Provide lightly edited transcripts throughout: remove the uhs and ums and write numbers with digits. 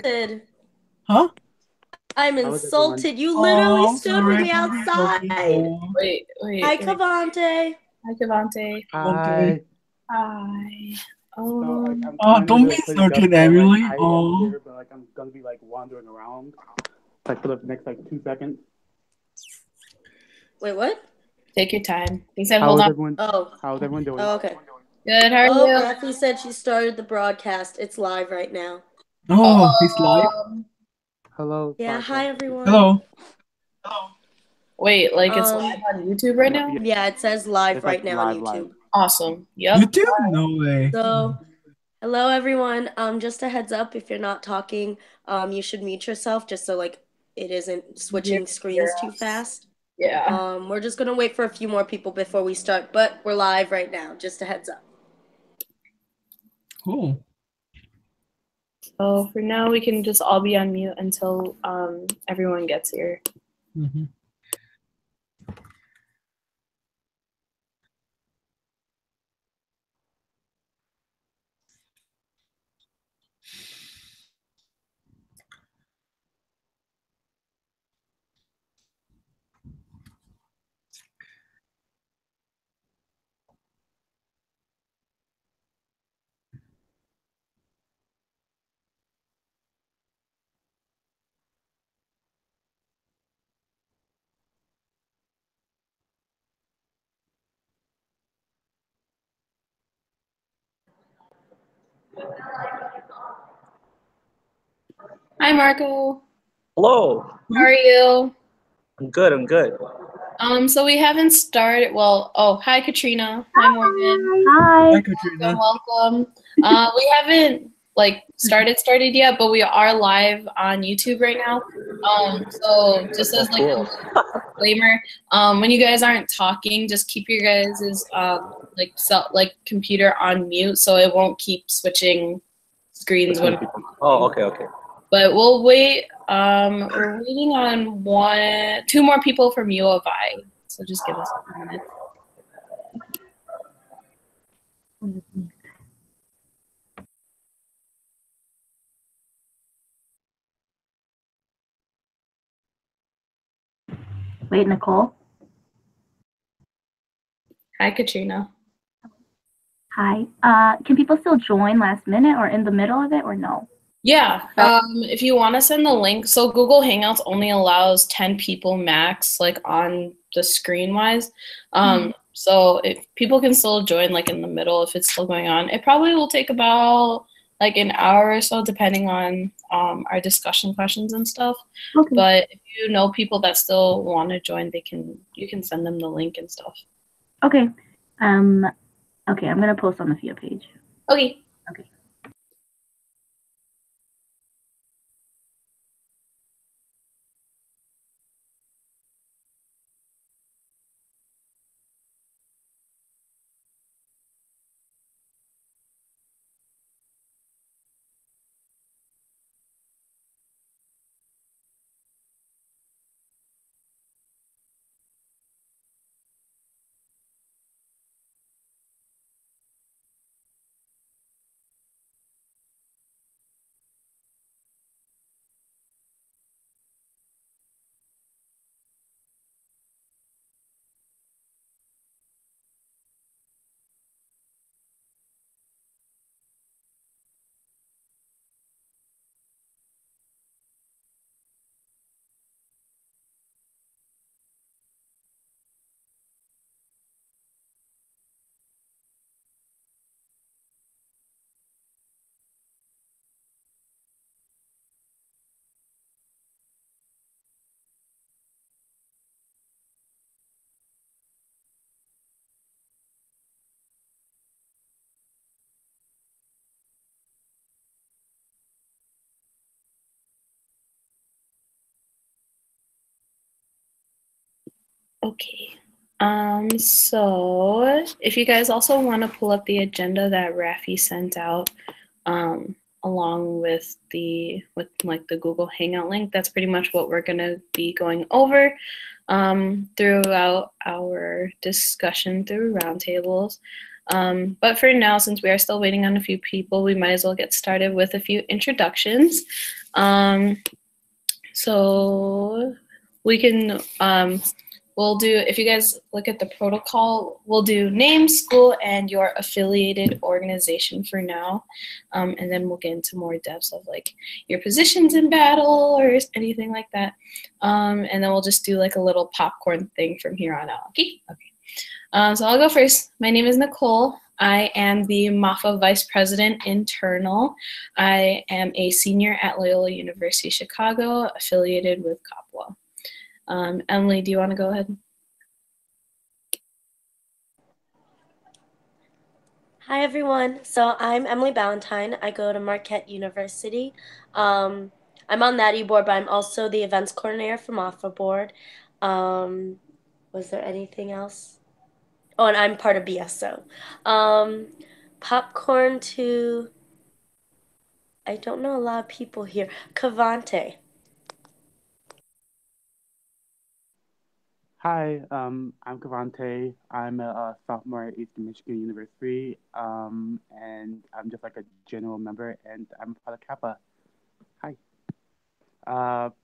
Huh? I'm How is everyone? insulted. You literally Oh, I'm stood with sorry. me I'm joking. outside. Oh, Hi, Wait. Cavante. Hi, Cavante. okay. Hi. Hi. So I'm Oh, kind of don't the be quick certain, gusto. Like Emily. I am Oh, here, but like I'm gonna be like wandering around like for the next like 2 seconds. Wait, what? Take your time. He said, How hold is on. everyone? Oh. How's everyone doing? Oh, okay. Good, how are Oh, you? Rafi said she started the broadcast. It's live right now. oh, he's live. Hello, Yeah, hi podcast. everyone. Hello. Wait, like it's live on YouTube right now? Yeah, it says live It's like right now on live. YouTube. Awesome. You Yep. too? No way. So, hello everyone. Just a heads up, if you're not talking, you should mute yourself just so like it isn't switching screens too fast. Yeah. We're just gonna wait for a few more people before we start, but we're live right now. Just a heads up. Cool. So for now, we can just all be on mute until everyone gets here. Mm-hmm. Hi, Marco. Hello. How are you? I'm good. I'm good. So we haven't started. Well, hi, Katrina. Hi, Morgan. Hi, Welcome, Katrina. welcome. We haven't like started yet, but we are live on YouTube right now. So just as like Cool. a disclaimer, when you guys aren't talking, just keep your guys' like computer on mute so it won't keep switching screens when. Oh, okay. But we'll wait. We're waiting on two more people from U of I. So just give us a minute. Wait, Nicole. Hi, Katrina. Hi. Can people still join last minute or in the middle of it or no? Yeah. If you want to send the link, so Google Hangouts only allows 10 people max, like on the screen wise. So if people can still join like in the middle if it's still going on. It probably will take about like an hour or so depending on our discussion questions and stuff. Okay. But if you know people that still want to join, you can send them the link and stuff. Okay. Okay, I'm gonna post on the FIA page. Okay. Okay. Okay. So if you guys also want to pull up the agenda that Rafi sent out, along with like the Google Hangout link, that's pretty much what we're gonna be going over throughout our discussion through roundtables. But for now, since we are still waiting on a few people, we might as well get started with a few introductions. So we can, we'll do, if you guys look at the protocol, we'll do name, school, and your affiliated organization for now. And then we'll get into more depths of like your positions in battle or anything like that. And then we'll just do like a little popcorn thing from here on out. Okay? Okay. So I'll go first. My name is Nicole. I am the MAFA Vice President Internal. I am a senior at Loyola University Chicago, affiliated with COPWA. Emily, do you want to go ahead? Hi, everyone. So I'm Emily Ballantyne. I go to Marquette University. I'm on that e-board, but I'm also the events coordinator for MAFA board. Was there anything else? Oh, and I'm part of BSO. Popcorn to, I don't know a lot of people here. Cavante. Hi, I'm Cavante. I'm a sophomore at Eastern Michigan University, and I'm just like a general member, and I'm part of Kappa. Hi.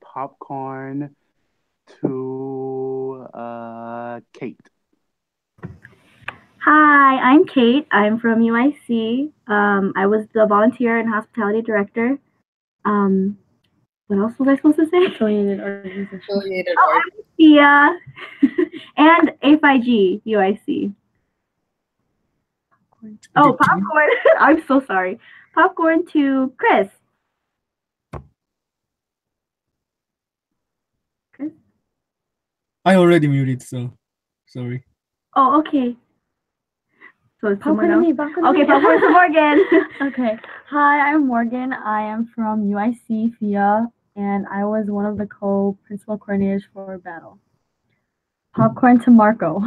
Popcorn to Kate. Hi, I'm Kate. I'm from UIC. I was the volunteer and hospitality director. What else was I supposed to say? Affiliated organization. Affiliated Oh, I'm Sophia. And FIG, UIC. Oh, popcorn. I'm so sorry. Popcorn to Chris. Chris? I already muted, so sorry. Oh, okay. So it's someone Popcorn to else? me, popcorn to Okay, me. popcorn to Morgan. Okay. Hi, I'm Morgan. I am from UIC FIA, and I was one of the co-principal coordinators for Battle. Popcorn to Marco.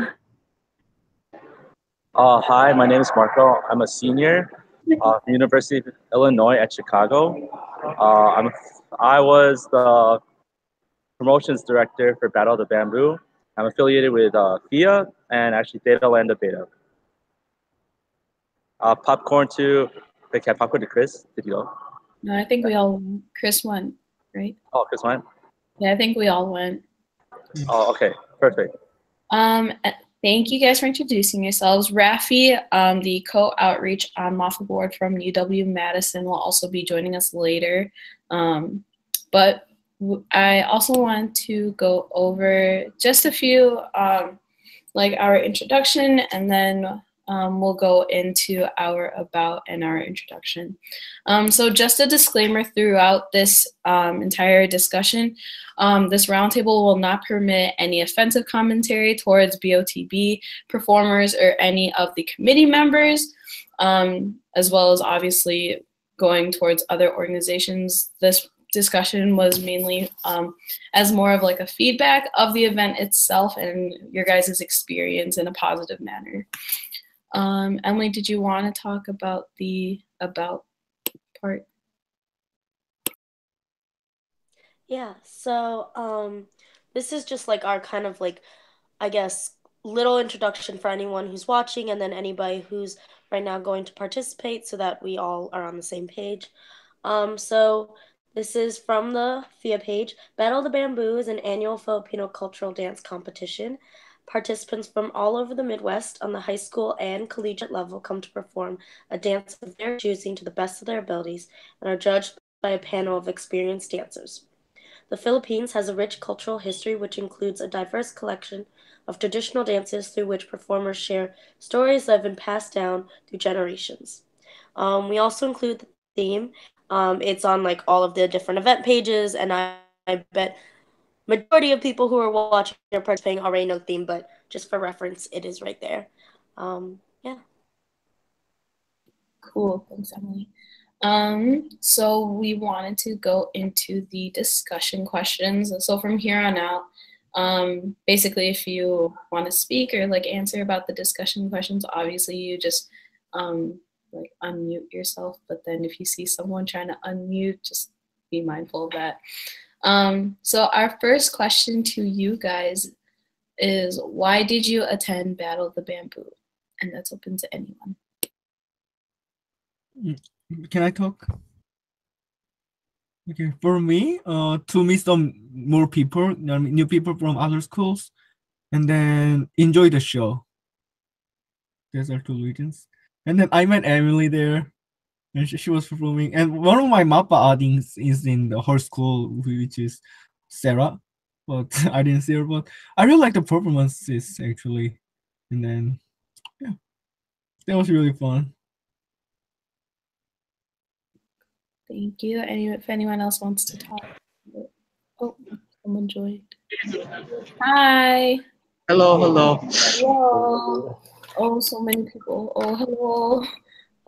Hi, my name is Marco. I'm a senior at the University of Illinois at Chicago. I was the promotions director for Battle of the Bamboo. I'm affiliated with FIA and actually Theta Lambda Beta. Popcorn to, okay, popcorn to Chris. Did you go? No, I think we all, Chris went, right? Oh, Chris went? Yeah, I think we all went. Oh, okay, perfect. Thank you guys for introducing yourselves. Rafi, the co-outreach on MAFA board from UW-Madison, will also be joining us later. But I also want to go over just a few, like our introduction, and then we'll go into our about and our introduction. So just a disclaimer throughout this entire discussion, this roundtable will not permit any offensive commentary towards BOTB performers or any of the committee members, as well as obviously going towards other organizations. This discussion was mainly as more of like a feedback of the event itself and your guys' experience in a positive manner. Emily, did you want to talk about the about part? Yeah, so this is just like our kind of like, I guess, little introduction for anyone who's watching and then anybody who's right now going to participate so that we all are on the same page. So this is from the FIA page. Battle of the Bamboo is an annual Filipino cultural dance competition. Participants from all over the Midwest on the high school and collegiate level come to perform a dance of their choosing to the best of their abilities and are judged by a panel of experienced dancers. The Philippines has a rich cultural history which includes a diverse collection of traditional dances through which performers share stories that have been passed down through generations. We also include the theme. It's on like all of the different event pages, and I bet majority of people who are watching or participating already know the theme, but just for reference, it is right there. Yeah. Cool, thanks, Emily. So we wanted to go into the discussion questions. So from here on out, basically if you want to speak or like answer about the discussion questions, obviously you just like unmute yourself. But then if you see someone trying to unmute, just be mindful of that. So our first question to you guys is, why did you attend Battle of the Bamboo? And that's open to anyone. Can I talk? Okay, for me, to meet some more people, new people from other schools, and then enjoy the show. Those are two reasons. And then I met Emily there, and she was performing. And one of my Mappa audience is in her school, which is Sarah, but I didn't see her. But I really like the performances actually. And then yeah, that was really fun. Thank you. If anyone else wants to talk. Oh, someone joined. Hi. Hello. Hello. Oh, so many people. Oh, hello.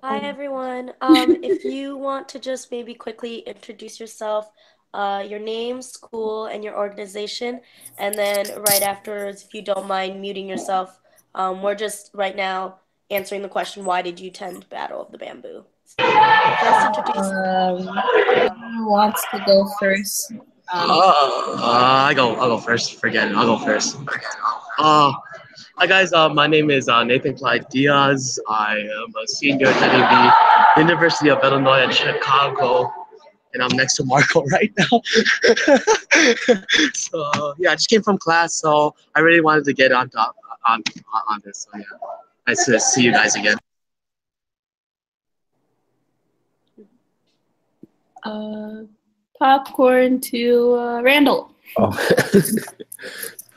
Hi, everyone. If you want to just maybe quickly introduce yourself, your name, school, and your organization, and then right afterwards, if you don't mind muting yourself, we're just right now answering the question, why did you attend Battle of the Bamboo? So you can first introduce. Who wants to go first? I'll go first. Forget it. I'll go first. Hi guys. My name is Nathan Clyde Diaz. I am a senior attending the University of Illinois at Chicago, and I'm next to Marco right now. So yeah, I just came from class, so I really wanted to get on top on this. So yeah, nice to see you guys again. Popcorn to Randall. Oh,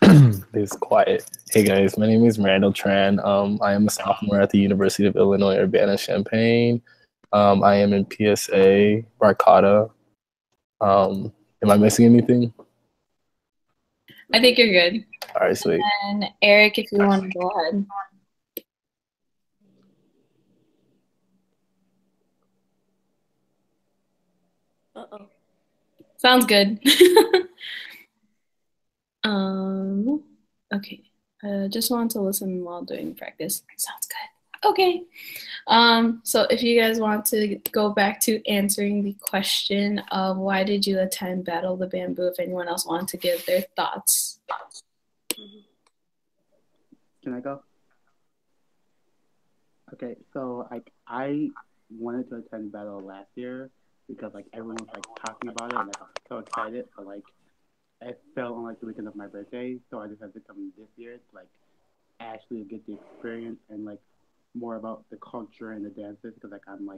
it's quiet. Hey guys, my name is Randall Tran. I am a sophomore at the University of Illinois Urbana-Champaign. I am in PSA Barcata. Am I missing anything? I think you're good. All right, sweet. And Eric, if you want to go ahead. Uh-oh. Sounds good. Okay. Just want to listen while doing practice. Sounds good. Okay. So if you guys want to go back to answering the question of why did you attend Battle of the Bamboo, if anyone else wanted to give their thoughts. Can I go? Okay, so like I wanted to attend Battle last year because like everyone was like talking about it and like, I was so excited, but like it fell on like the weekend of my birthday, so I decided to come this year to like actually get the experience and like more about the culture and the dances because like I'm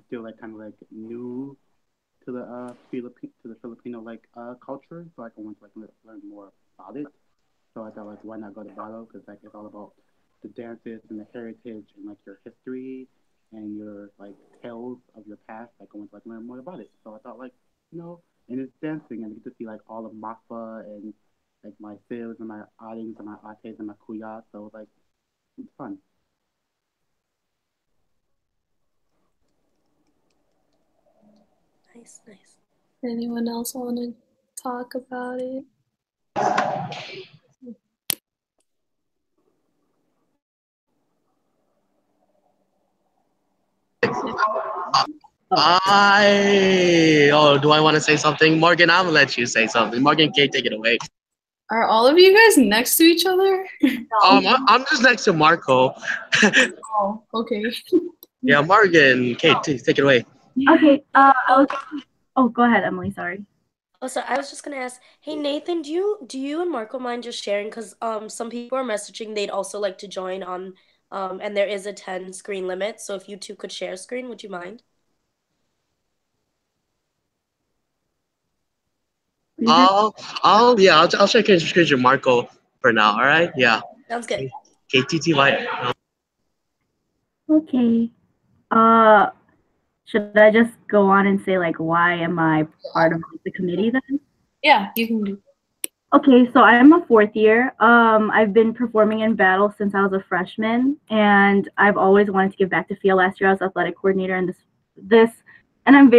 still like kind of like new to the Filipino like culture, so like I want to like learn more about it. So I thought like why not go to Battle because like it's all about the dances and the heritage and like your history and your like tales of your past. Like I want to like learn more about it. So I thought like and it's dancing and I get to see like all of Mafa and like my sales and my outings and my ates and my kuya. So like it's fun. Nice. Anyone else want to talk about it? Do I want to say something? Morgan, I'm gonna let you say something. Morgan, Kate, take it away. Are all of you guys next to each other? I'm just next to Marco. Oh, okay. Yeah, Morgan, Kate, take it away. Okay. Oh, go ahead, Emily. Sorry. Oh, so I was just gonna ask, hey Nathan, do you and Marco mind just sharing? Because some people are messaging they'd also like to join on, and there is a 10 screen limit. So if you two could share screen, would you mind? I'll check in with Marco for now. All right. Yeah. Sounds good. KTTY. Okay. Should I just go on and say like why am I part of the committee then? Yeah, you can do. Okay, so I'm a fourth year. I've been performing in Battle since I was a freshman, and I've always wanted to give back to FIA. Last year I was athletic coordinator, and and I'm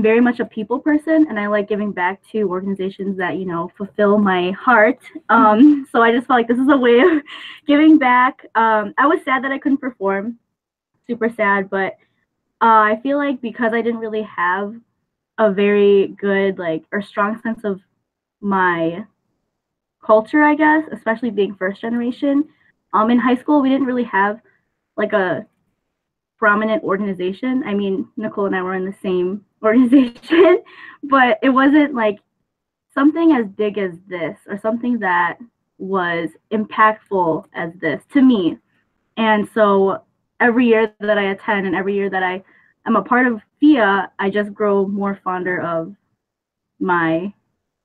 very much a people person, and I like giving back to organizations that fulfill my heart. So I just felt like this is a way of giving back. I was sad that I couldn't perform, super sad, but I feel like because I didn't really have a very good or strong sense of my culture, I guess, especially being first generation. In high school, we didn't really have like a prominent organization. I mean, Nicole and I were in the same organization, but it wasn't like something as big as this or something that was impactful as this to me. And so every year that I attend and every year that I am a part of FIA, I just grow more fonder of my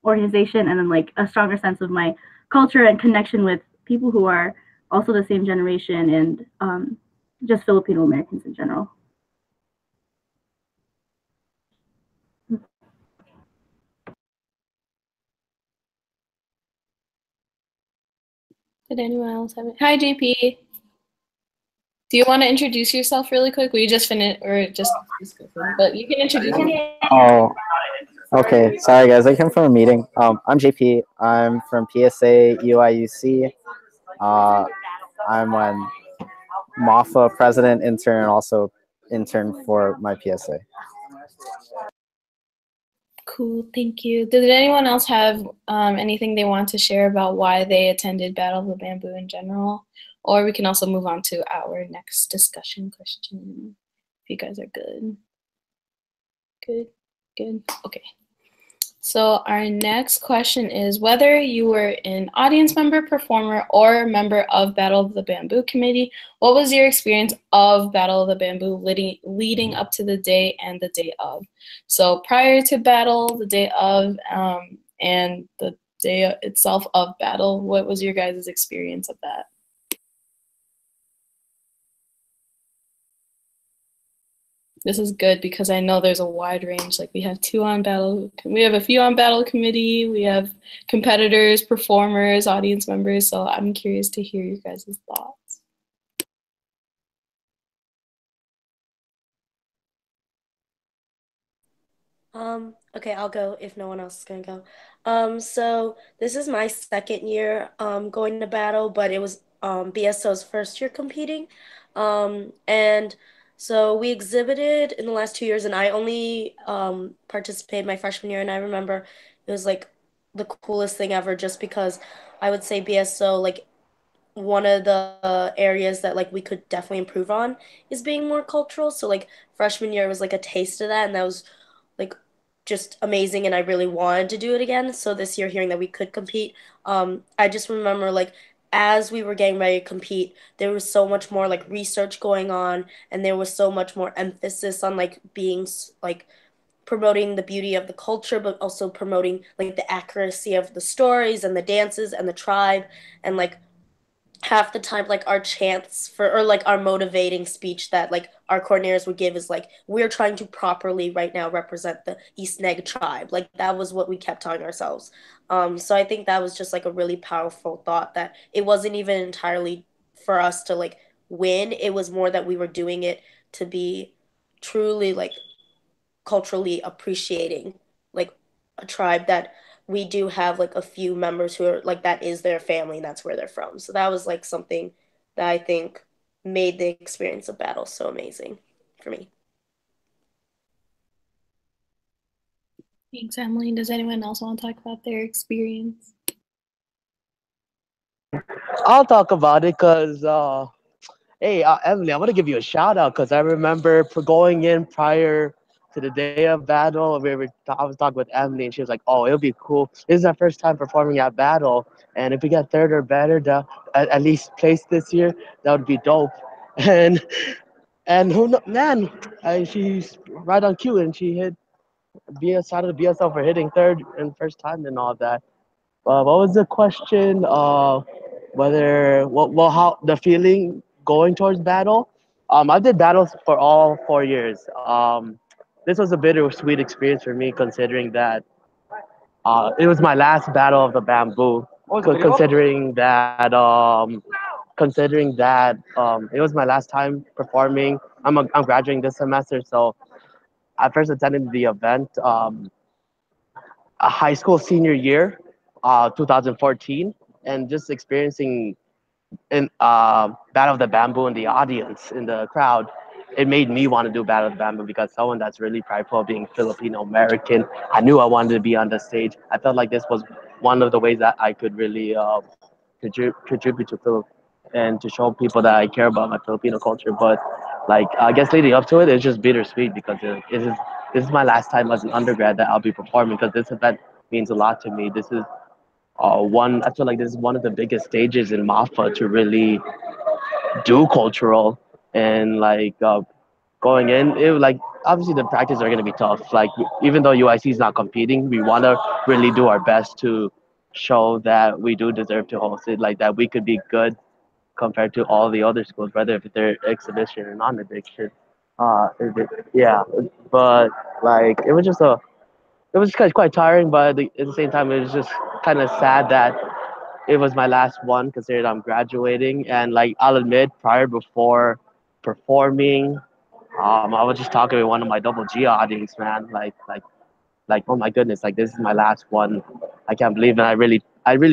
organization and then like a stronger sense of my culture and connection with people who are also the same generation and just Filipino Americans in general. Did anyone else have it? Hi, JP. Do you want to introduce yourself really quick? We just finished, or just, but you can introduce yourself. Oh, okay. Sorry, guys. I came from a meeting. I'm JP. I'm from PSA UIUC. Uh, I'm an MAFA president intern and also intern for my PSA. Cool, thank you. Did anyone else have anything they want to share about why they attended Battle of the Bamboo in general? Or we can also move on to our next discussion question, if you guys are good. Good, okay. So our next question is whether you were an audience member, performer, or member of Battle of the Bamboo Committee, what was your experience of Battle of the Bamboo leading up to the day and the day of? So prior to battle, the day of, and the day itself of battle, what was your guys' experience of that? This is good because I know there's a wide range. Like we have a few on battle committee, we have competitors, performers, audience members. So I'm curious to hear your guys' thoughts. Okay, I'll go if no one else is gonna go. So this is my second year going to battle, but it was BSO's first year competing. And so we exhibited in the last 2 years, and I only participated my freshman year, and I remember it was like the coolest thing ever just because I would say BSO like one of the areas that like we could definitely improve on is being more cultural. So like freshman year was like a taste of that, and that was like just amazing, and I really wanted to do it again. So this year, hearing that we could compete, I just remember like as we were getting ready to compete, there was so much more like research going on, and there was so much more emphasis on like being like promoting the beauty of the culture, but also promoting like the accuracy of the stories and the dances and the tribe, and like half the time like our chants for or like our motivating speech that like our coordinators would give is like we're trying to properly right now represent the East Neg tribe. Like that was what we kept telling ourselves. So I think that was just like a really powerful thought that it wasn't even entirely for us to like win. It was more that we were doing it to be truly like culturally appreciating like a tribe that we do have like a few members who are like that is their family and that's where they're from. So that was like something that I think made the experience of battle so amazing for me. Thanks, Emily. Does anyone else want to talk about their experience? I'll talk about it because, hey, Emily, I want to give you a shout out because I remember for going in prior to the day of battle, I was talking with Emily and she was like, oh, it'll be cool. This is our first time performing at battle. And if we get third or better, at least place this year, that would be dope. And and who know, man, she's right on cue and she hit BS out of the BSL for hitting third and first time and all that. What was the question? Whether well, how the feeling going towards battle? I did battles for all 4 years. This was a bittersweet experience for me, considering that it was my last battle of the bamboo. Considering that it was my last time performing. I'm graduating this semester, so I first attended the event a high school senior year, 2014, and just experiencing in Battle of the Bamboo in the audience, in the crowd, it made me want to do Battle of the Bamboo because someone that's really prideful of being Filipino American, I knew I wanted to be on the stage. I felt like this was one of the ways that I could really contribute to Philip and to show people that I care about my Filipino culture. But like I guess leading up to it, it's just bittersweet because it is this is my last time as an undergrad that I'll be performing because this event means a lot to me. This is I feel like this is one of the biggest stages in MAFA to really do cultural and like going in. It like obviously the practice are gonna be tough. Like even though UIC is not competing, we want to really do our best to show that we do deserve to host it. Like that we could be good compared to all the other schools, whether if they're exhibition or non-exhibition. Yeah, but like it was quite tiring, but at the same time it was just kind of sad that it was my last one considering I'm graduating. And like I'll admit, before performing, I was just talking with one of my double G audience, man. Like oh my goodness, like this is my last one. I can't believe it. I really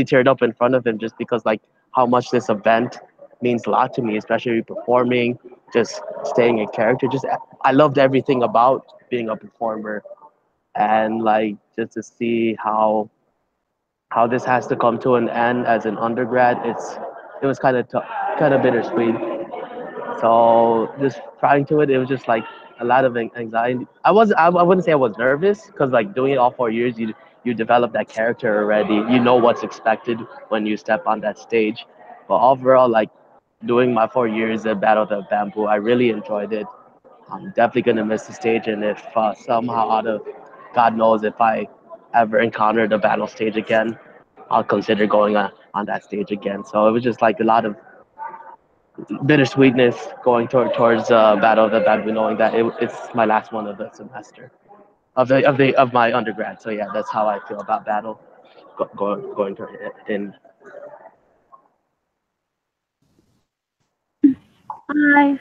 teared up in front of him just because like how much this event means a lot to me, especially performing, just staying in character. Just I loved everything about being a performer, and like just to see how this has to come to an end as an undergrad, it was kind of bittersweet. So just trying to it, it was just like a lot of anxiety. I wouldn't say I was nervous because like doing it all 4 years, you develop that character already. You know what's expected when you step on that stage. But overall, like doing my 4 years at Battle of the Bamboo, I really enjoyed it. I'm definitely gonna miss the stage, and if somehow out of God knows if I ever encounter the battle stage again, I'll consider going on that stage again. So it was just like a lot of bittersweetness going towards Battle of the Bamboo, knowing that it's my last one of the semester of my undergrad. So yeah, that's how I feel about Battle going to in. Hi.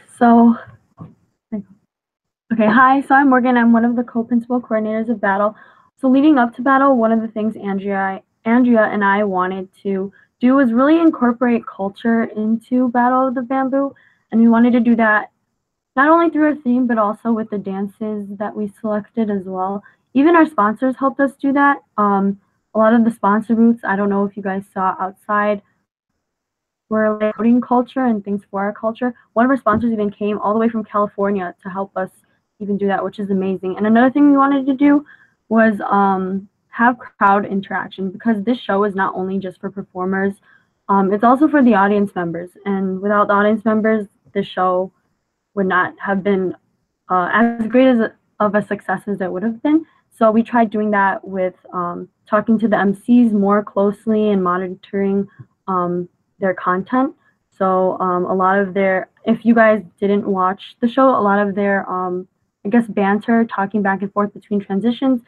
Hi. So I'm Morgan. I'm one of the co-principal coordinators of Battle. So leading up to Battle, one of the things Andrea and I wanted to do was really incorporate culture into Battle of the Bamboo, and we wanted to do that not only through our theme, but also with the dances that we selected as well. Even our sponsors helped us do that. A lot of the sponsor booths, I don't know if you guys saw outside, were like promoting culture and things for our culture. One of our sponsors even came all the way from California to help us even do that, which is amazing. And another thing we wanted to do was have crowd interaction, because this show is not only just for performers, it's also for the audience members. And without the audience members, the show would not have been as great of a success as it would have been. So we tried doing that with talking to the MCs more closely and monitoring their content. So a lot of their, if you guys didn't watch the show, a lot of their, I guess, banter, talking back and forth between transitions,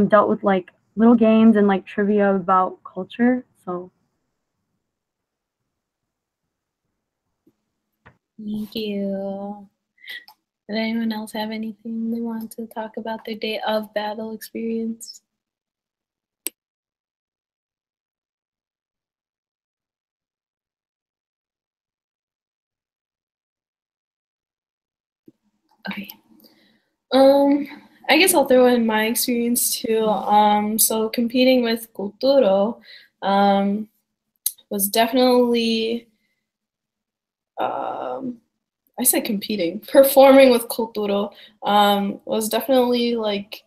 dealt with like little games and like trivia about culture. So Thank you. Did anyone else have anything they want to talk about their day of battle experience? Okay. I guess I'll throw in my experience too. So competing with Culturo was definitely, I said competing, performing with Culturo was definitely like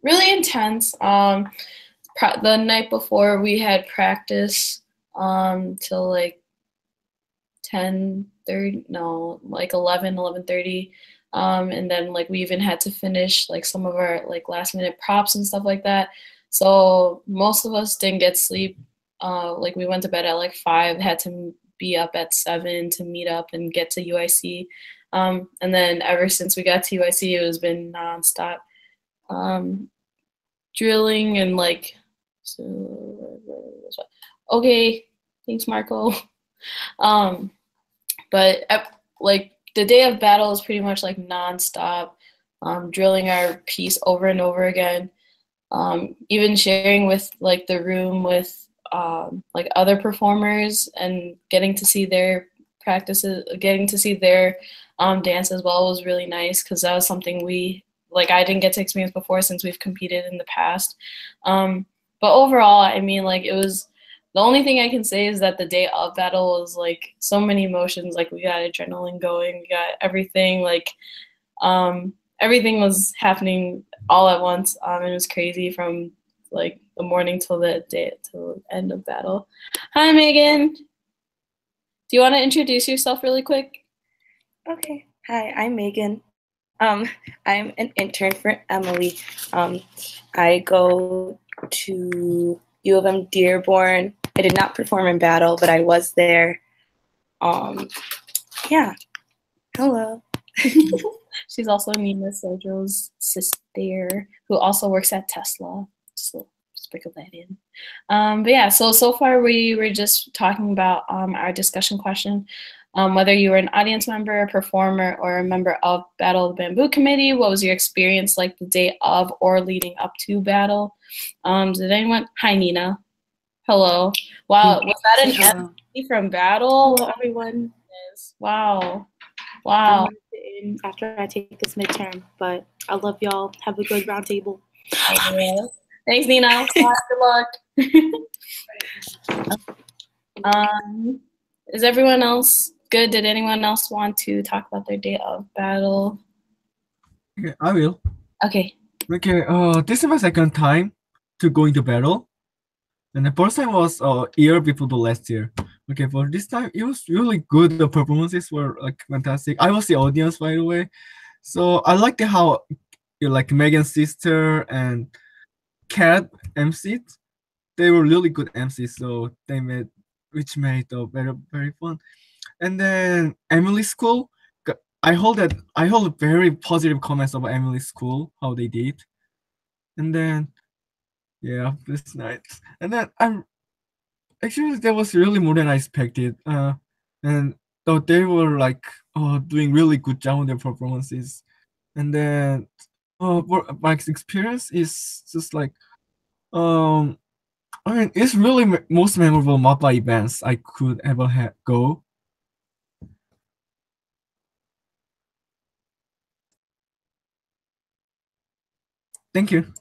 really intense. The night before we had practice till like 10:30, no, like 11:30. And then like we even had to finish like some of our like last minute props and stuff like that. So most of us didn't get sleep. Like we went to bed at like 5, had to be up at 7 to meet up and get to UIC. And then ever since we got to UIC, it has been nonstop drilling and like, so, okay, thanks Marco. But like the day of battle is pretty much like nonstop, drilling our piece over and over again. Even sharing with like the room with like other performers and getting to see their practices, getting to see their dance as well was really nice, because that was something I didn't get to experience before since we've competed in the past. But overall, I mean, like it was, the only thing I can say is that the day of battle was like so many emotions. Like we got adrenaline going, we got everything. Like everything was happening all at once. It was crazy from like the morning till the end of battle. Hi, Megan. Do you want to introduce yourself really quick? Okay. Hi, I'm Megan. I'm an intern for Emily. I go to U of M Dearborn. I did not perform in battle, but I was there. Yeah. Hello. She's also Nina Sojo's sister, who also works at Tesla. So sprinkle that in. But yeah, so far we were just talking about our discussion question. Whether you were an audience member, a performer, or a member of Battle of the Bamboo Committee, what was your experience like the day of or leading up to battle? Did anyone? Hi, Nina. Hello. Wow, was that an MC from battle? Hello, everyone. Wow. Wow. After I take this midterm, but I love y'all. Have a good roundtable. Thanks, Nina. Good luck. Is everyone else good? Did anyone else want to talk about their day of battle? Okay, I will. Okay. Okay. This is my second time to go into battle, and the first time was a year before the last year. Okay, for this time it was really good. The performances were like fantastic. I was the audience, by the way, so I liked how like Megan's sister and Kat MC'd. They were really good MCs, so which made the very fun. And then Emily's school, I hold very positive comments about Emily's school, how they did. And then yeah, this night. And then actually that was really more than I expected. And though they were like doing really good job on their performances. And then my experience is just like I mean, it's really most memorable MAPA events I could ever go. Thank you.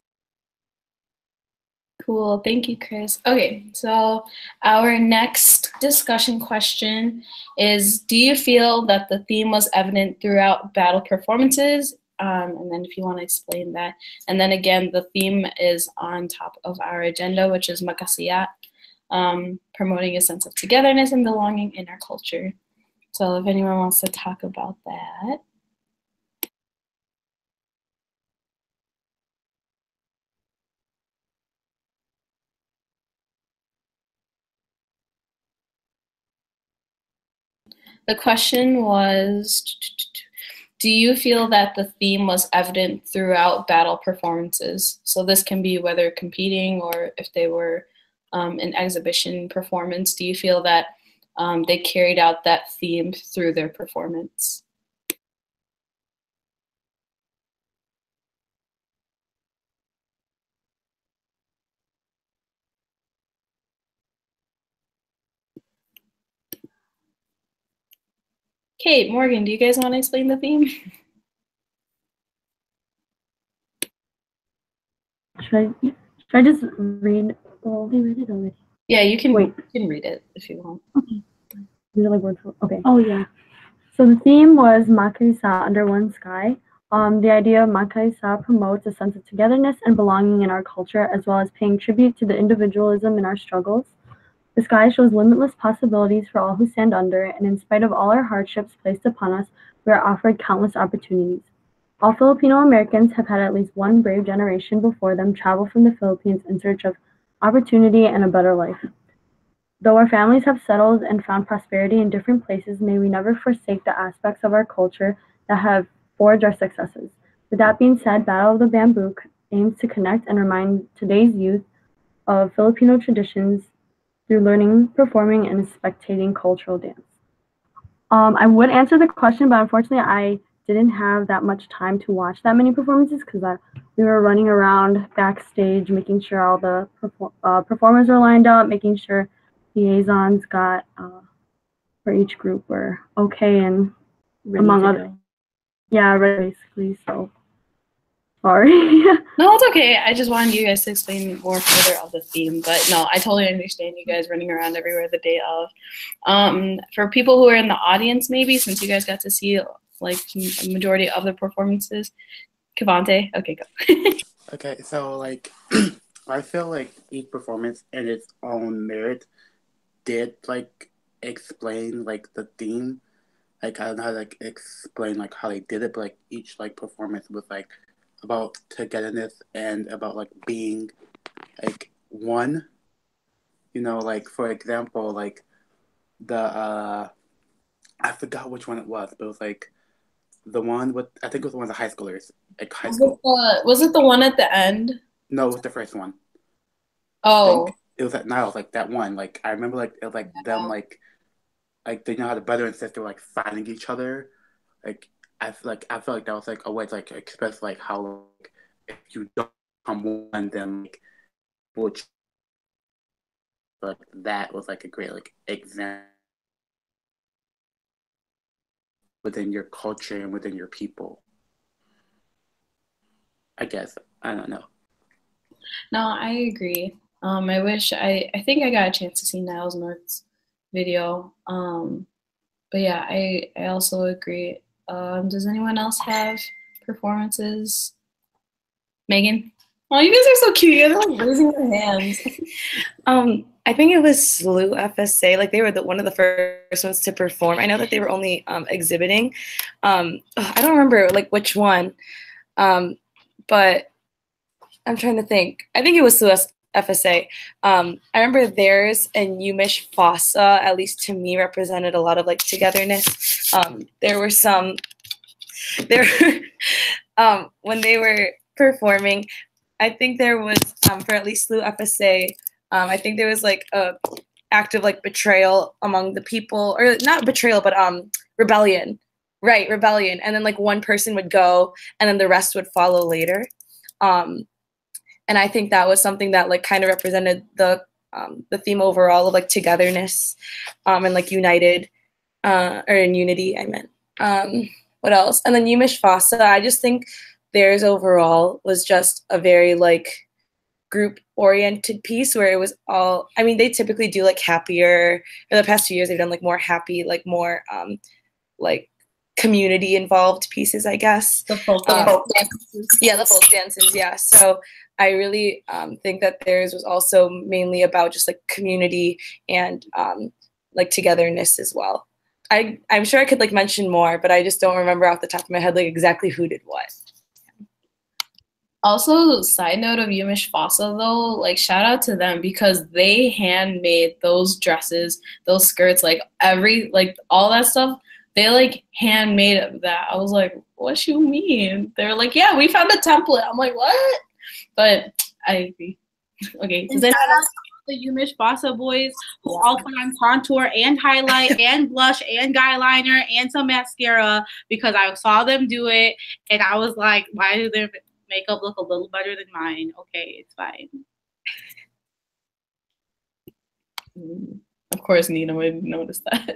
Cool. Thank you, Chris. Okay, so our next discussion question is, do you feel that the theme was evident throughout battle performances? And then if you want to explain that. And then again, the theme is on top of our agenda, which is Makasiyat, promoting a sense of togetherness and belonging in our culture. So if anyone wants to talk about that. The question was, do you feel that the theme was evident throughout battle performances? So this can be whether competing or if they were an exhibition performance. Do you feel that they carried out that theme through their performance? Kate, Morgan, do you guys want to explain the theme? Should I just read? Well, they read it already. Yeah, you can. Wait. You can read it if you want. Okay. Really word for okay. Oh yeah. So the theme was Makaisa under one sky. The idea of Makaisa promotes a sense of togetherness and belonging in our culture, as well as paying tribute to the individualism in our struggles. The sky shows limitless possibilities for all who stand under it, and in spite of all our hardships placed upon us, we are offered countless opportunities. All Filipino Americans have had at least one brave generation before them travel from the Philippines in search of opportunity and a better life. Though our families have settled and found prosperity in different places, may we never forsake the aspects of our culture that have forged our successes. With that being said, Battle of the Bamboo aims to connect and remind today's youth of Filipino traditions through learning, performing, and spectating cultural dance. I would answer the question, but unfortunately I didn't have that much time to watch that many performances because we were running around backstage making sure all the performers were lined up, making sure liaisons got for each group were okay and ready among other. Yeah, basically. So sorry. No, it's okay. I just wanted you guys to explain more further of the theme. But no, I totally understand you guys running around everywhere the day of. For people who are in the audience, maybe since you guys got to see like a majority of the performances, Kavante? Okay, go. Okay, so like I feel like each performance in its own merit did like explain like the theme. Like I don't know how to like explain like how they did it, but like each like performance was like about togetherness and about like being like one. You know, like for example, like the I forgot which one it was, but it was like the one with I think it was one of the high schoolers, like high school. Was it the one at the end? No, it was the first one. Oh. Like, it was like that one. Like I remember like it was like them like they know how the brother and sister were like fighting each other. Like I feel like that was like a way to like express like how like if you don't become one, then like which like that was like a great like example within your culture and within your people. I guess I don't know. No, I agree. I think I got a chance to see Niles North's video. But yeah, I also agree. Does anyone else have performances? Megan? Oh, you guys are so cute. You guys are like raising your hands. I think it was SLU FSA. Like they were one of the first ones to perform. I know that they were only exhibiting. I don't remember like which one, but I'm trying to think. I think it was SLU FSA. I remember theirs and Umish Fossa, at least to me, represented a lot of like togetherness. There were some there when they were performing, I think there was for at least SLU FSA, I think there was like a act of like betrayal among the people, or not betrayal, but rebellion. Right, rebellion. And then like one person would go and then the rest would follow later. And I think that was something that like kind of represented the theme overall of like togetherness and like united or in unity, I meant. What else? And then Umish Fossa, I just think theirs overall was just a very like group oriented piece where it was all, I mean, they typically do like happier, in the past 2 years they've done like more happy, like more like community involved pieces, I guess. The folk dances. Yeah, the folk dances, yeah. So I really think that theirs was also mainly about just like community and like togetherness as well. I'm sure I could like mention more, but I just don't remember off the top of my head like exactly who did what. Also, side note of Umish Fossa though, like shout out to them because they handmade those dresses, those skirts, like all that stuff. They like handmade that. I was like, what you mean? They're like, yeah, we found a template. I'm like, what? But I agree. Okay. Does anyone else the Umish Fossa boys who all put on contour and highlight and blush and guy liner and some mascara because I saw them do it and I was like, why do their makeup look a little better than mine? Okay, it's fine. Of course, Nina would notice that.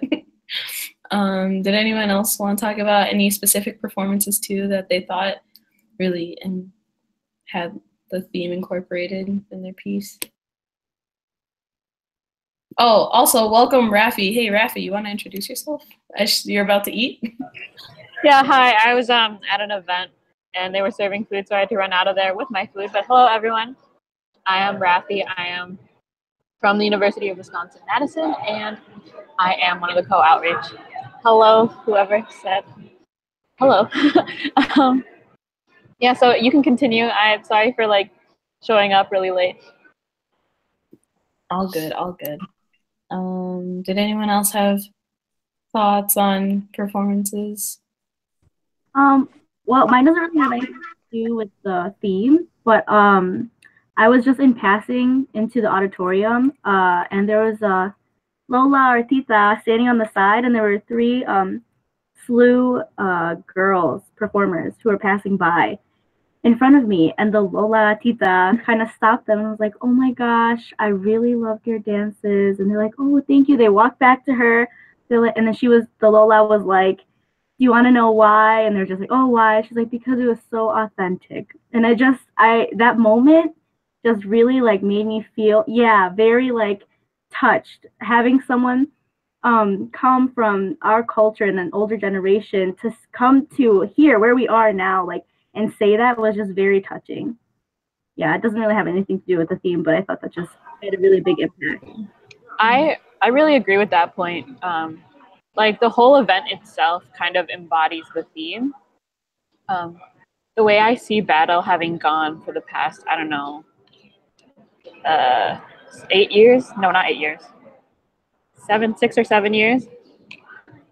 Did anyone else want to talk about any specific performances too that they thought really had the theme incorporated in their piece? Oh, also welcome Rafi. Hey Rafi, you want to introduce yourself? You're about to eat? Yeah, hi. I was at an event and they were serving food, so I had to run out of there with my food. But hello everyone. I am Rafi. I am from the University of Wisconsin-Madison, and I am one of the co-outreach. Hello, whoever said hello. Yeah, so you can continue. I'm sorry for like showing up really late. All good, all good. Did anyone else have thoughts on performances? Well, mine doesn't really have anything to do with the theme, but I was just in passing into the auditorium, and there was a Lola or Tita standing on the side, and there were 3 SLU girls performers who were passing by in front of me, and the Lola Tita kind of stopped them and was like, "Oh my gosh, I really loved your dances," and they're like, "Oh, thank you." They walked back to her, and then the Lola was like, "Do you want to know why?" And they're just like, "Oh, why?" She's like, "Because it was so authentic." And that moment just really like made me feel, very like touched, having someone come from our culture and an older generation to come to here where we are now, like, and say that was just very touching. Yeah, it doesn't really have anything to do with the theme, but I thought that just had a really big impact. I really agree with that point. Like the whole event itself kind of embodies the theme. The way I see battle having gone for the past, I don't know, 8 years? No, not 8 years. 6 or 7 years.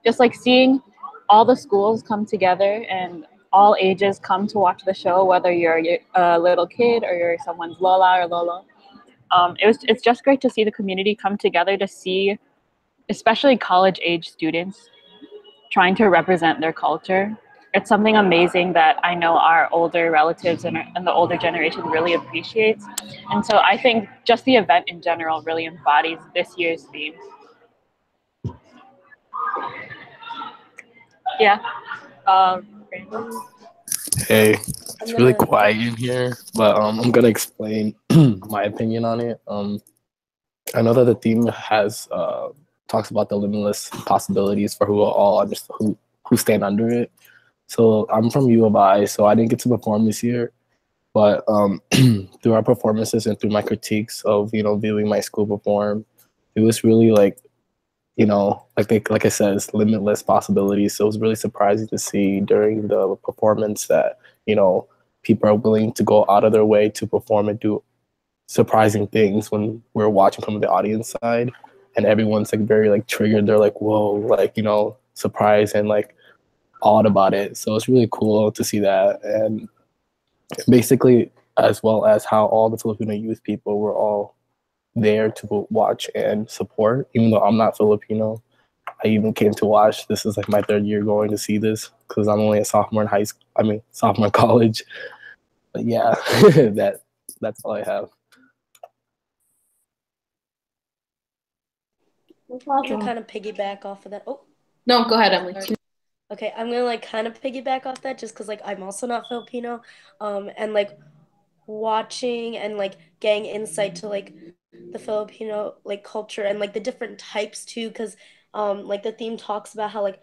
Just like seeing all the schools come together and all ages come to watch the show, whether you're a little kid or you're someone's Lola or Lolo. It's just great to see the community come together to see, especially college age students, trying to represent their culture. It's something amazing that I know our older relatives and the older generation really appreciates. And so I think just the event in general really embodies this year's theme. Yeah. Hey, it's really quiet in here, but I'm gonna explain my opinion on it. I know that the theme has talks about the limitless possibilities for who are all who stand under it. So I'm from U of I, so I didn't get to perform this year, but through our performances and through my critiques of viewing my school perform, it was really like like I said, it's limitless possibilities. So it was really surprising to see during the performance that people are willing to go out of their way to perform and do surprising things when we're watching from the audience side, and everyone's like very like triggered. They're like, whoa, like surprised and like awed about it. So it's really cool to see that, and basically as well as how all the Filipino youth people were all there to watch and support. Even though I'm not Filipino, I even came to watch. This is like my 3rd year going to see this because I'm only a sophomore in high school. I mean, sophomore in college. But yeah, that's all I have. I'm gonna kind of piggyback off of that. Oh, no, go ahead, Emily. Okay, I'm gonna like kind of piggyback off that just because like I'm also not Filipino, and like watching and like getting insight to like the Filipino like culture and like the different types too, because like the theme talks about how like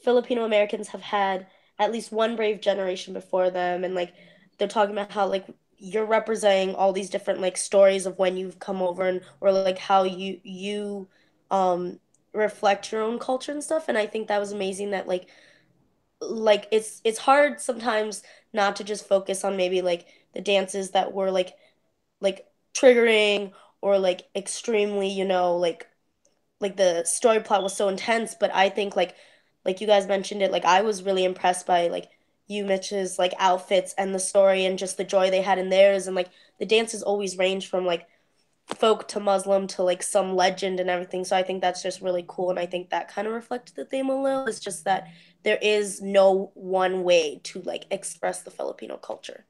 Filipino Americans have had at least one brave generation before them, and like they're talking about how like you're representing all these different like stories of when you've come over and or like how you um reflect your own culture and stuff. And I think that was amazing that like it's hard sometimes not to just focus on maybe like the dances that were like triggering or like extremely, like the story plot was so intense, but I think like you guys mentioned it, like I was really impressed by like you Mitch's like outfits and the story and just the joy they had in theirs, and like the dances always range from like folk to Muslim to like some legend and everything. So I think that's just really cool, and I think that kind of reflects the theme a little. It's just that there is no one way to like express the Filipino culture.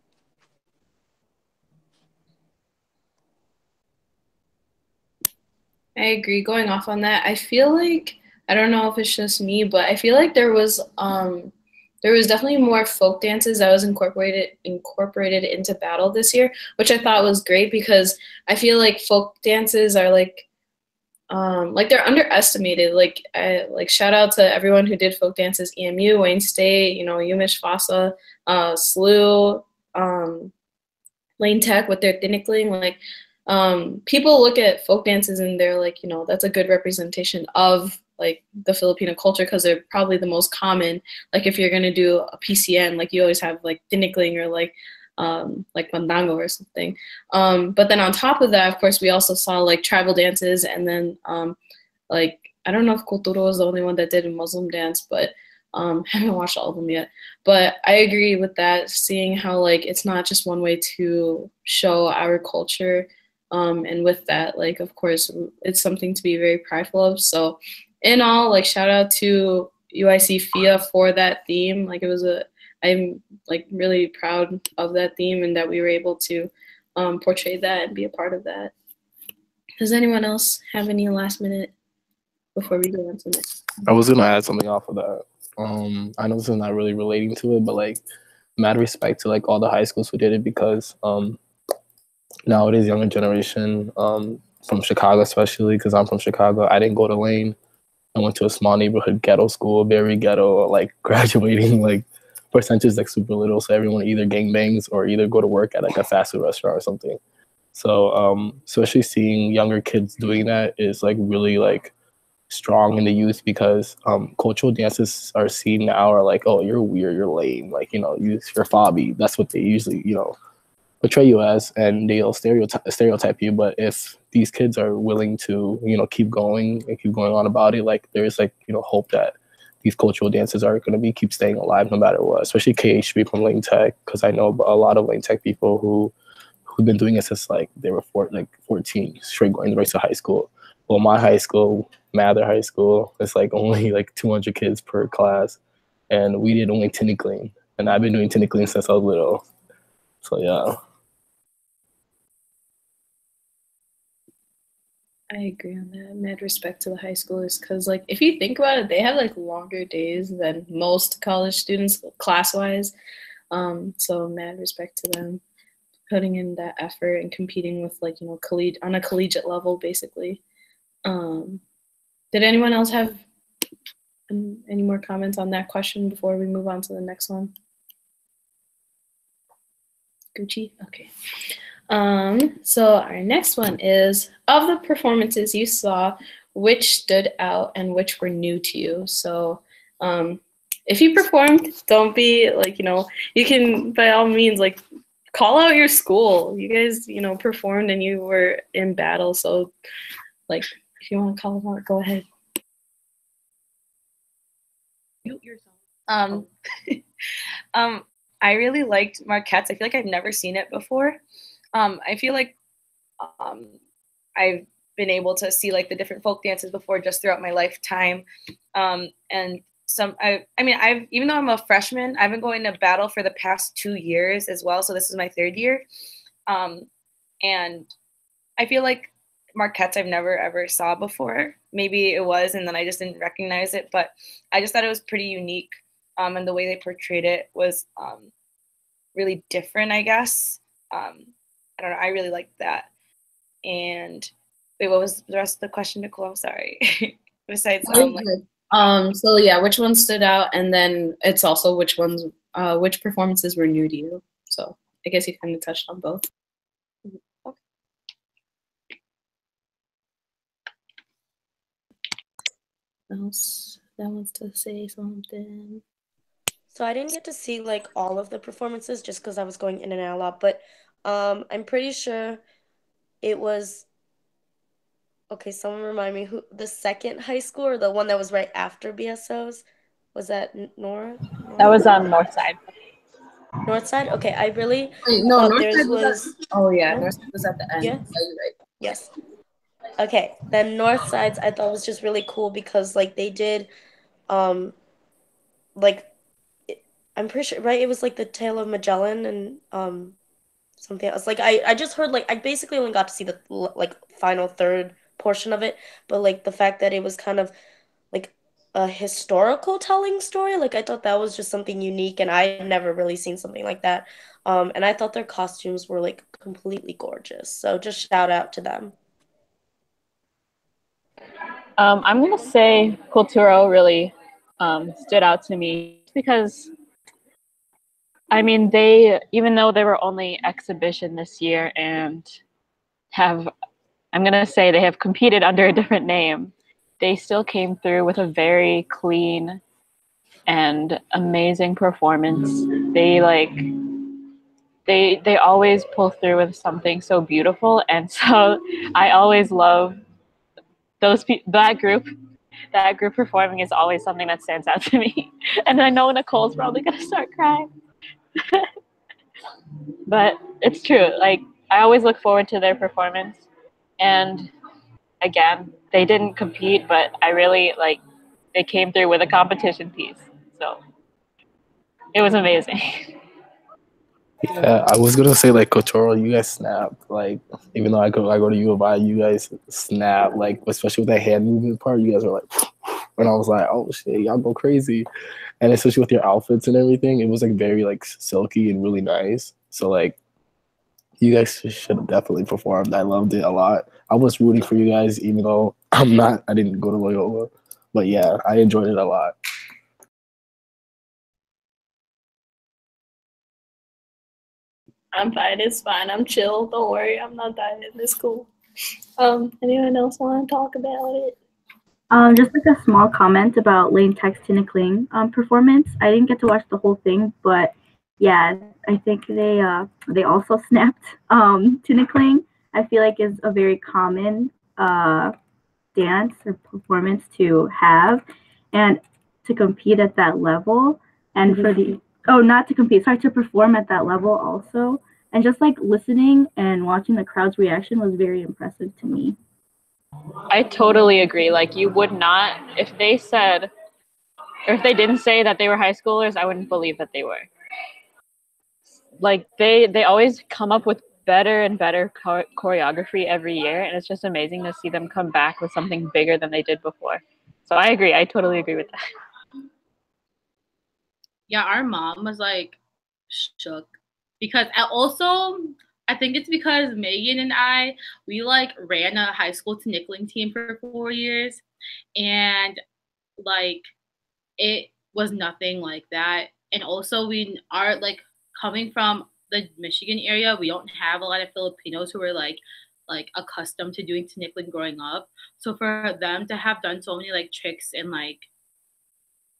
I agree. Going off on that, I feel like I don't know if it's just me, but I feel like there was definitely more folk dances that was incorporated into battle this year, which I thought was great because I feel like folk dances are like they're underestimated. Like shout out to everyone who did folk dances, EMU, Wayne State, UMich FASA, SLU, Lane Tech with their tinikling. Like people look at folk dances and they're like, that's a good representation of like the Filipino culture because they're probably the most common. Like if you're gonna do a PCN, like you always have like tinikling or like Mandango or something. But then on top of that, of course, we also saw like tribal dances, and then like I don't know if Kulturo was the only one that did a Muslim dance, but haven't watched all of them yet. But I agree with that, seeing how like it's not just one way to show our culture. And with that, like of course, it's something to be very prideful of. So in all, like shout out to UIC FIA for that theme. Like I'm like really proud of that theme and that we were able to portray that and be a part of that. Does anyone else have any last minute before we go on to the next? I was gonna add something off of that. I know this is not really relating to it, but like mad respect to like all the high schools who did it because nowadays younger generation from Chicago especially, because I'm from Chicago, I didn't go to Lane. I went to a small neighborhood ghetto school, very ghetto, like graduating like percentage is like super little, so everyone either gangbangs or either go to work at like a fast food restaurant or something. So especially seeing younger kids doing that is like really like strong in the youth, because cultural dances are seen now are like, oh, you're weird, you're lame, like, you know, you're fobby. That's what they usually, you know, portray you as, and they'll stereotype you. But if these kids are willing to, you know, keep going and keep going on about it, like there's like, you know, hope that these cultural dances are going to be keep staying alive no matter what. Especially KHB from Lane Tech, because I know a lot of Lane Tech people who've been doing it since like they were 14, straight going right to high school. Well, my high school, Mather High School, it's like only like 200 kids per class, and we did only tinikling, and I've been doing tinikling since I was little. So yeah. I agree on that. Mad respect to the high schoolers, because like if you think about it, they have like longer days than most college students class wise. So mad respect to them putting in that effort and competing with like, you know, on a collegiate level basically. Did anyone else have any more comments on that question before we move on to the next one? Gucci? Okay. So our next one is, of the performances you saw, which stood out and which were new to you? So if you performed, don't be like, you know, you can by all means like call out your school. You guys, you know, performed and you were in battle. So like if you want to call them out, go ahead. Mute yourself. I really liked Marquette's. I feel like I've never seen it before. I feel like I've been able to see like the different folk dances before just throughout my lifetime. And I mean, even though I'm a freshman, I've been going to battle for the past 2 years as well. So this is my 3rd year. And I feel like Marquette's I've never ever saw before. Maybe it was, and then I just didn't recognize it, but I just thought it was pretty unique. And the way they portrayed it was really different, I guess. I don't know. I really liked that. And wait, what was the rest of the question, Nicole? I'm sorry. Besides, so yeah, which one stood out, and then it's also which performances were new to you. So I guess you kind of touched on both. Okay. Else that wants to say something? So I didn't get to see like all of the performances just because I was going in and out a lot, but I'm pretty sure it was, okay, someone remind me, who the second high school or the one that was right after BSO's? Was that Nora? That was on North Side. North Side? Okay, I really no, thought North theirs Side was oh yeah, no? North Side was at the end. Yeah? Yeah, you're right. Yes. Okay, then North Side's I thought was just really cool because like they did like I'm pretty sure, right? It was like the Tale of Magellan and something else. Like I just heard like I basically only got to see the like final third portion of it, but like the fact that it was kind of like a historical telling story, like I thought that was just something unique, and I had never really seen something like that. And I thought their costumes were like completely gorgeous. So just shout out to them. I'm gonna say Culturo really stood out to me because, I mean, they, even though they were only exhibition this year and have, I'm gonna say they have competed under a different name, they still came through with a very clean and amazing performance. They always pull through with something so beautiful, and so I always love that group. That group performing is always something that stands out to me. And I know Nicole's probably gonna start crying. But it's true. Like, I always look forward to their performance. And again, they didn't compete, but I really they came through with a competition piece. So it was amazing. Yeah, I was gonna say like Kotoro, you guys snap. Like even though I go to U of I, you guys snap. Like especially with that hand movement part, you guys are like, and I was like, oh shit, y'all go crazy. And especially with your outfits and everything, it was like very like silky and really nice. So like, you guys should have definitely performed. I loved it a lot. I was rooting for you guys, even though I didn't go to Loyola, but yeah, I enjoyed it a lot. I'm fine. It's fine. I'm chill. Don't worry. I'm not dying. It's cool. Anyone else want to talk about it? Just like a small comment about Lane Tech's Tina Kling performance. I didn't get to watch the whole thing, but yeah, I think they also snapped. Tina Kling, I feel like, is a very common dance or performance to have, and to compete at that level, and for the not to compete, sorry, to perform at that level also, and just like listening and watching the crowd's reaction was very impressive to me. I totally agree. Like, you would not, if they said, or if they didn't say that they were high schoolers, I wouldn't believe that they were. Like, they always come up with better and better choreography every year, and it's just amazing to see them come back with something bigger than they did before. So I agree. I totally agree with that. Yeah, our mom was like shook because I think it's because Megan and we like ran a high school tinikling team for 4 years, and like it was nothing like that. And also we are like coming from the Michigan area, we don't have a lot of Filipinos who are like accustomed to doing tinikling growing up. So for them to have done so many like tricks and like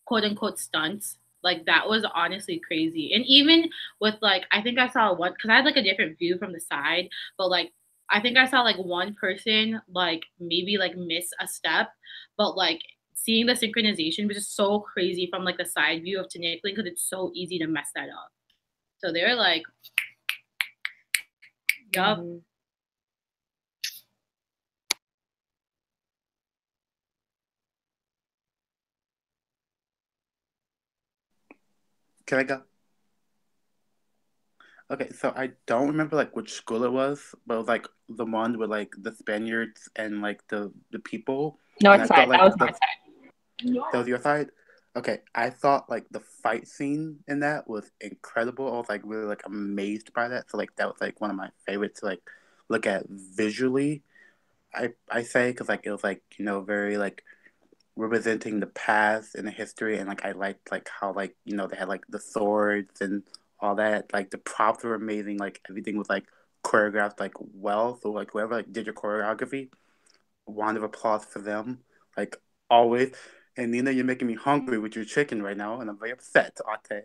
quote unquote stunts, like that was honestly crazy. And even with like, I think I saw one because I had like a different view from the side, but like I think I saw like one person like maybe like miss a step, but like seeing the synchronization was just so crazy from like the side view of tinikling because it's so easy to mess that up. So they're like, yup. Mm-hmm. Can I go? Okay, so I don't remember like which school it was, but it was like the one with like the Spaniards and like the people. North side. Like, that was North side. That was your side? Okay, I thought like the fight scene in that was incredible. I was like really like amazed by that. So like that was like one of my favorites to like look at visually. I say because like it was like very like representing the past and the history, and like I liked like how like they had like the swords and all that. Like the props were amazing. Like everything was like choreographed like well. So like whoever like did your choreography, round of applause for them. Like always. And Nina, you're making me hungry with your chicken right now, and I'm very upset, Ate.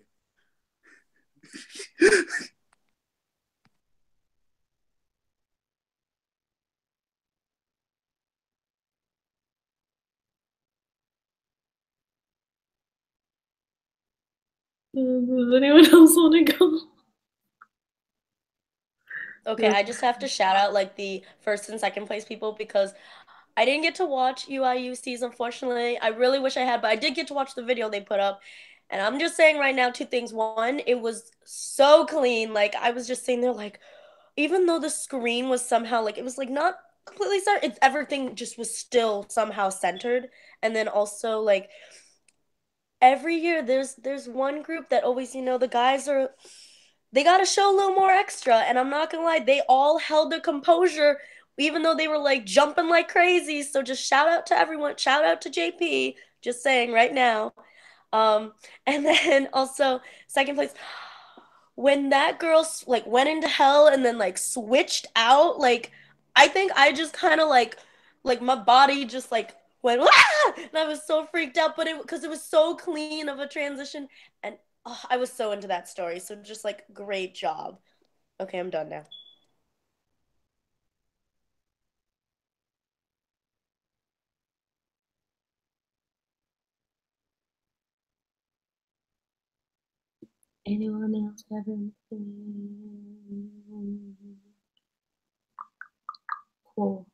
Does anyone else want to go? Okay, I just have to shout out like the first and second place people because I didn't get to watch UIUC's, unfortunately. I really wish I had, but I did get to watch the video they put up. And I'm just saying right now two things. One, it was so clean. Like I was just sitting there like, even though the screen was somehow like it was like not completely centered, it's everything just was still somehow centered. And then also like every year there's one group that always, the guys are they got to show a little more extra. And I'm not going to lie, they all held their composure, even though they were like jumping like crazy. So just shout out to everyone. Shout out to JP. Just saying right now. And then also, second place, when that girl like went into hell and then like switched out, like I think I just kind of like my body just like went ah! And I was so freaked out, but because it was so clean of a transition, and oh, I was so into that story. So just like great job. Okay, I'm done now. Anyone else have anything? Cool.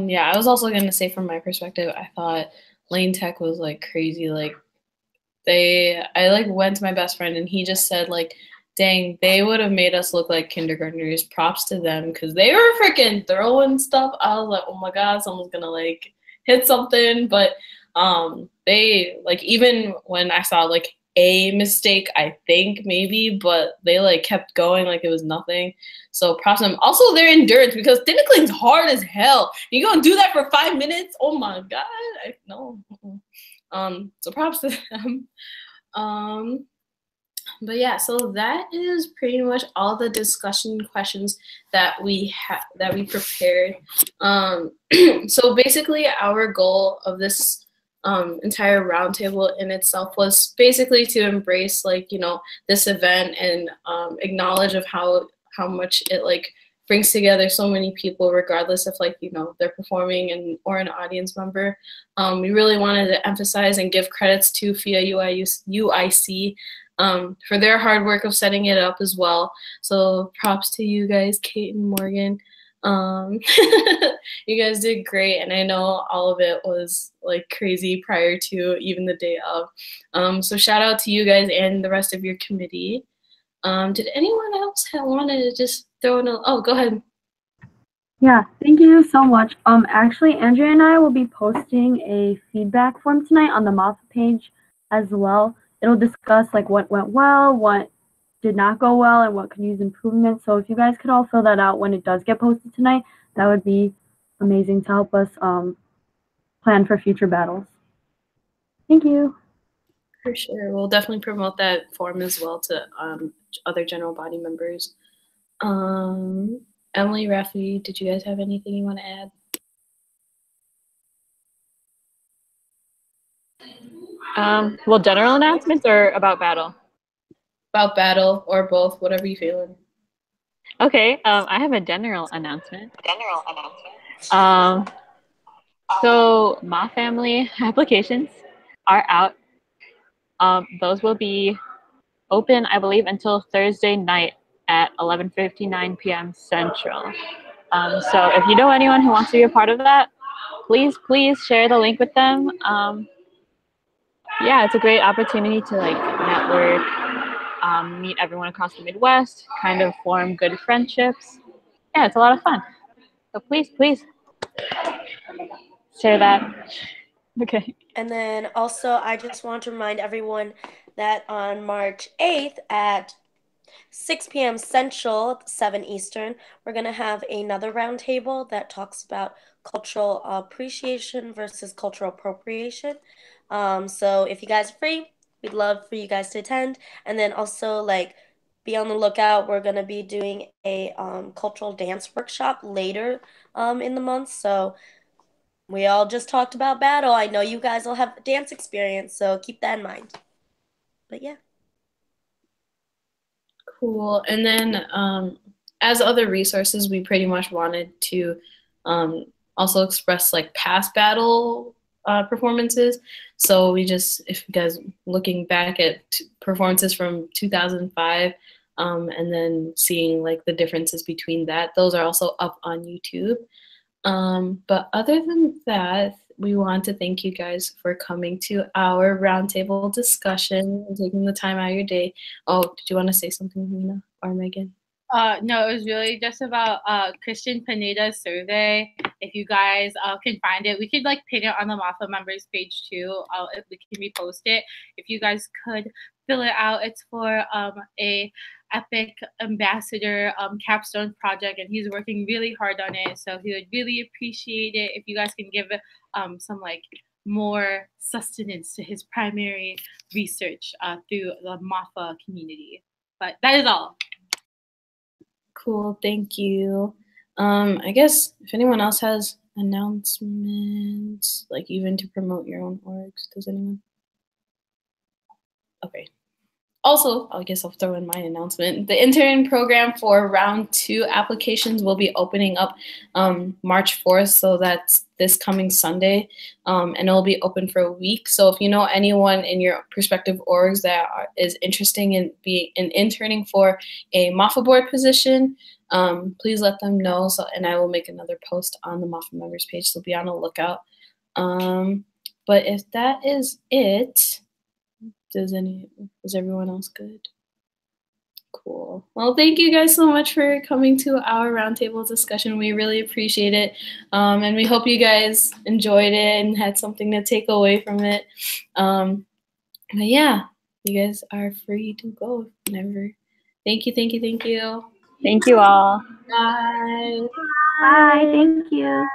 Yeah, I was also gonna say from my perspective, I thought Lane Tech was like crazy. Like I like went to my best friend and he just said like, dang, they would have made us look like kindergartners. Props to them because they were freaking throwing stuff. I was like, oh my god, someone's gonna like hit something. But they like even when I saw like a mistake, I think maybe, but they like kept going like it was nothing. So props to them. Also their endurance because tinicling's hard as hell. You gonna do that for 5 minutes? Oh my god, no. So props to them. But yeah, so that is pretty much all the discussion questions that we prepared. So basically, our goal of this entire roundtable in itself was basically to embrace, like, you know, this event and acknowledge of how much it like brings together so many people, regardless if, like, you know, they're performing and or an audience member. We really wanted to emphasize and give credits to FIA UIC for their hard work of setting it up as well. So props to you guys, Kate and Morgan. You guys did great, and I know all of it was like crazy prior to even the day of. So shout out to you guys and the rest of your committee. Did anyone else wanted to just throw in a, oh, go ahead. Yeah, thank you so much. Actually, Andrea and I will be posting a feedback form tonight on the MOFA page as well. It'll discuss like what went well, what did not go well, and what could use improvement. So if you guys could all fill that out when it does get posted tonight, that would be amazing to help us plan for future battles. Thank you. For sure. We'll definitely promote that form as well to other general body members. Emily, Rafi, did you guys have anything you want to add? Well, general announcements or about battle? About battle or both, whatever you feeling. Okay, I have a general announcement. So my family applications are out. Those will be open, I believe, until Thursday night at 11:59 p.m. Central. So if you know anyone who wants to be a part of that, please share the link with them. Yeah, it's a great opportunity to like network, meet everyone across the Midwest, kind of form good friendships. Yeah, it's a lot of fun. So please share that. Okay. And then also, I just want to remind everyone that on March 8th at 6 p.m. Central, 7 Eastern, we're going to have another roundtable that talks about cultural appreciation versus cultural appropriation. So if you guys are free, we'd love for you guys to attend. And then also, like, be on the lookout. We're going to be doing a cultural dance workshop later in the month. So we all just talked about battle. I know you guys will have dance experience, so keep that in mind. But yeah. Cool. And then as other resources, we pretty much wanted to also express like past battle performances. So we just, if you guys looking back at performances from 2005 and then seeing like the differences between that, those are also up on YouTube. But other than that, we want to thank you guys for coming to our roundtable discussion and taking the time out of your day. Oh, did you want to say something, Mina or Megan? No, it was really just about Christian Pineda's survey. If you guys can find it, we could like pin it on the MAFA members page too. If we can repost it. If you guys could fill it out, it's for a Epic Ambassador capstone project, and he's working really hard on it. So he would really appreciate it if you guys can give it some like more sustenance to his primary research through the MAFA community. But that is all. Cool, thank you. I guess if anyone else has announcements, like even to promote your own orgs, does anyone? Okay. Also, I guess I'll throw in my announcement. The intern program for round 2 applications will be opening up March 4th, so that's this coming Sunday, and it'll be open for a week. So if you know anyone in your prospective orgs that is interested in being interning for a MAFA board position, please let them know. So, and I will make another post on the MAFA members page, so be on the lookout. But if that is it, is everyone else good? Cool. Well, thank you guys so much for coming to our roundtable discussion. We really appreciate it. And we hope you guys enjoyed it and had something to take away from it. But yeah, you guys are free to go whenever. Thank you. Thank you all. Bye. Bye. Thank you.